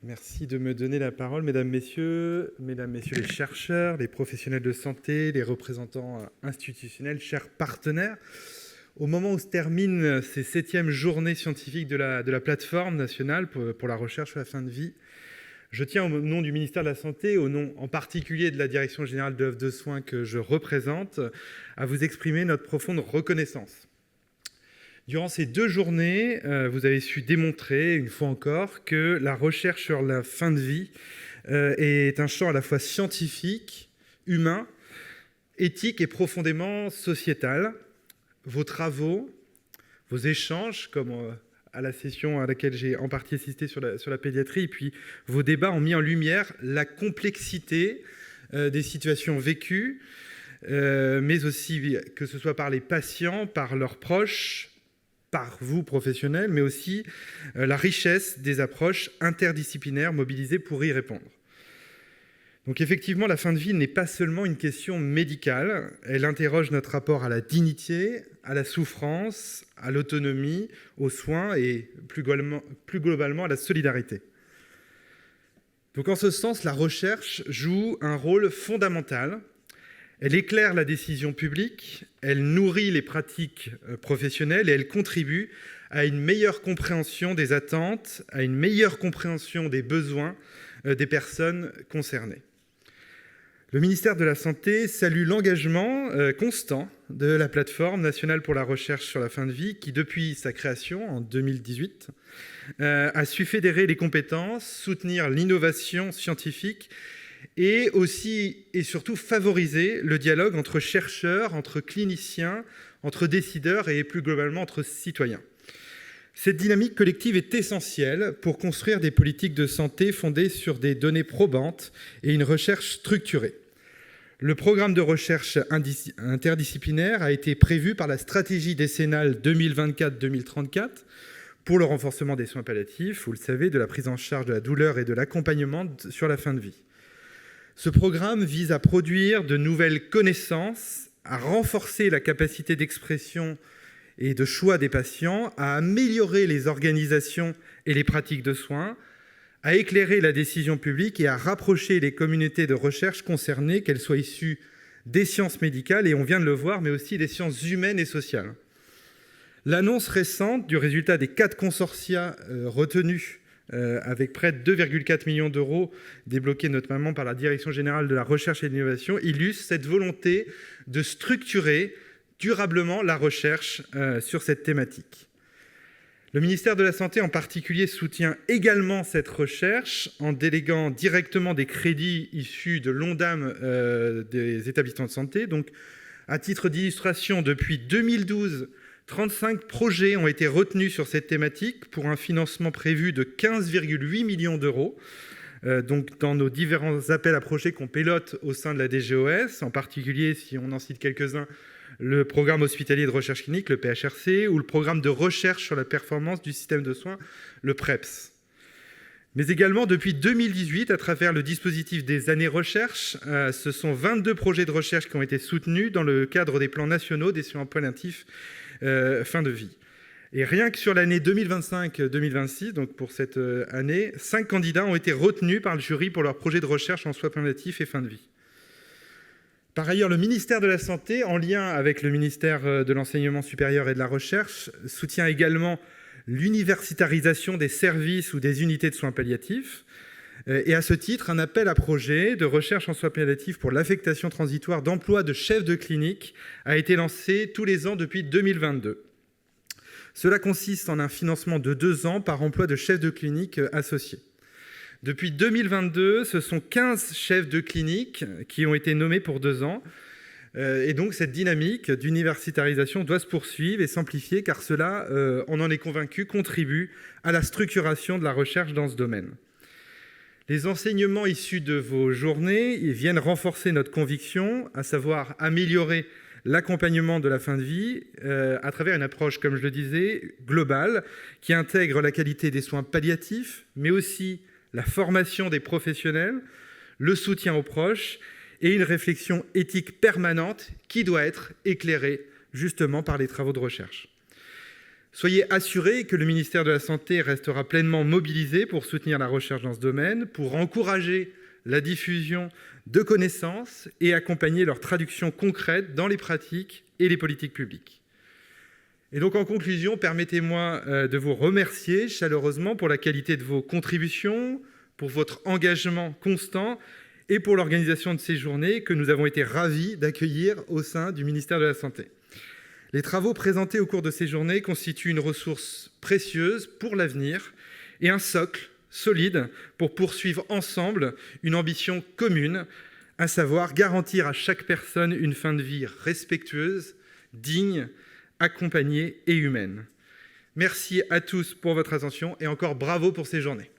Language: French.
Merci de me donner la parole, mesdames, messieurs les chercheurs, les professionnels de santé, les représentants institutionnels, chers partenaires. Au moment où se terminent ces 7e journées scientifiques de la plateforme nationale pour la recherche à la fin de vie, je tiens au nom du ministère de la Santé, au nom en particulier de la Direction générale de l'offre de soins que je représente, à vous exprimer notre profonde reconnaissance. Durant ces 2 journées, vous avez su démontrer, une fois encore, que la recherche sur la fin de vie est un champ à la fois scientifique, humain, éthique et profondément sociétal. Vos travaux, vos échanges, comme à la session à laquelle j'ai en partie assisté sur la pédiatrie, et puis vos débats ont mis en lumière la complexité des situations vécues, mais aussi que ce soit par les patients, par leurs proches, par vous, professionnels, mais aussi la richesse des approches interdisciplinaires mobilisées pour y répondre. Donc effectivement, la fin de vie n'est pas seulement une question médicale, elle interroge notre rapport à la dignité, à la souffrance, à l'autonomie, aux soins et plus globalement à la solidarité. Donc en ce sens, la recherche joue un rôle fondamental. Elle éclaire la décision publique, elle nourrit les pratiques professionnelles et elle contribue à une meilleure compréhension des attentes, à une meilleure compréhension des besoins des personnes concernées. Le ministère de la Santé salue l'engagement constant de la plateforme nationale pour la recherche sur la fin de vie qui, depuis sa création en 2018, a su fédérer les compétences, soutenir l'innovation scientifique et aussi et surtout favoriser le dialogue entre chercheurs, entre cliniciens, entre décideurs et plus globalement entre citoyens. Cette dynamique collective est essentielle pour construire des politiques de santé fondées sur des données probantes et une recherche structurée. Le programme de recherche interdisciplinaire a été prévu par la stratégie décennale 2024-2034 pour le renforcement des soins palliatifs, vous le savez, de la prise en charge de la douleur et de l'accompagnement sur la fin de vie. Ce programme vise à produire de nouvelles connaissances, à renforcer la capacité d'expression et de choix des patients, à améliorer les organisations et les pratiques de soins, à éclairer la décision publique et à rapprocher les communautés de recherche concernées, qu'elles soient issues des sciences médicales, et on vient de le voir, mais aussi des sciences humaines et sociales. L'annonce récente du résultat des 4 consortia retenus avec près de 2,4 millions d'euros débloqués notamment par la Direction générale de la recherche et de l'innovation, illustre cette volonté de structurer durablement la recherche sur cette thématique. Le ministère de la Santé en particulier soutient également cette recherche en déléguant directement des crédits issus de l'ONDAM des établissements de santé. Donc, à titre d'illustration, depuis 2012, 35 projets ont été retenus sur cette thématique pour un financement prévu de 15,8 millions d'euros. Donc dans nos différents appels à projets qu'on pilote au sein de la DGOS, en particulier, si on en cite quelques-uns, le programme hospitalier de recherche clinique, le PHRC, ou le programme de recherche sur la performance du système de soins, le PREPS. Mais également, depuis 2018, à travers le dispositif des années recherche, ce sont 22 projets de recherche qui ont été soutenus dans le cadre des plans nationaux des soins palliatifs fin de vie. Et rien que sur l'année 2025-2026, donc pour cette année, 5 candidats ont été retenus par le jury pour leur projet de recherche en soins palliatifs et fin de vie. Par ailleurs, le ministère de la Santé, en lien avec le ministère de l'Enseignement supérieur et de la Recherche, soutient également l'universitarisation des services ou des unités de soins palliatifs. Et à ce titre, un appel à projet de recherche en soins palliatifs pour l'affectation transitoire d'emploi de chef de clinique a été lancé tous les ans depuis 2022. Cela consiste en un financement de 2 ans par emploi de chef de clinique associé. Depuis 2022, ce sont 15 chefs de clinique qui ont été nommés pour 2 ans. Et donc cette dynamique d'universitarisation doit se poursuivre et s'amplifier car cela, on en est convaincu, contribue à la structuration de la recherche dans ce domaine. Les enseignements issus de vos journées viennent renforcer notre conviction, à savoir améliorer l'accompagnement de la fin de vie à travers une approche, comme je le disais, globale, qui intègre la qualité des soins palliatifs, mais aussi la formation des professionnels, le soutien aux proches et une réflexion éthique permanente qui doit être éclairée justement par les travaux de recherche. Soyez assurés que le ministère de la Santé restera pleinement mobilisé pour soutenir la recherche dans ce domaine, pour encourager la diffusion de connaissances et accompagner leur traduction concrète dans les pratiques et les politiques publiques. Et donc, en conclusion, permettez-moi de vous remercier chaleureusement pour la qualité de vos contributions, pour votre engagement constant et pour l'organisation de ces journées que nous avons été ravis d'accueillir au sein du ministère de la Santé. Les travaux présentés au cours de ces journées constituent une ressource précieuse pour l'avenir et un socle solide pour poursuivre ensemble une ambition commune, à savoir garantir à chaque personne une fin de vie respectueuse, digne, accompagnée et humaine. Merci à tous pour votre attention et encore bravo pour ces journées.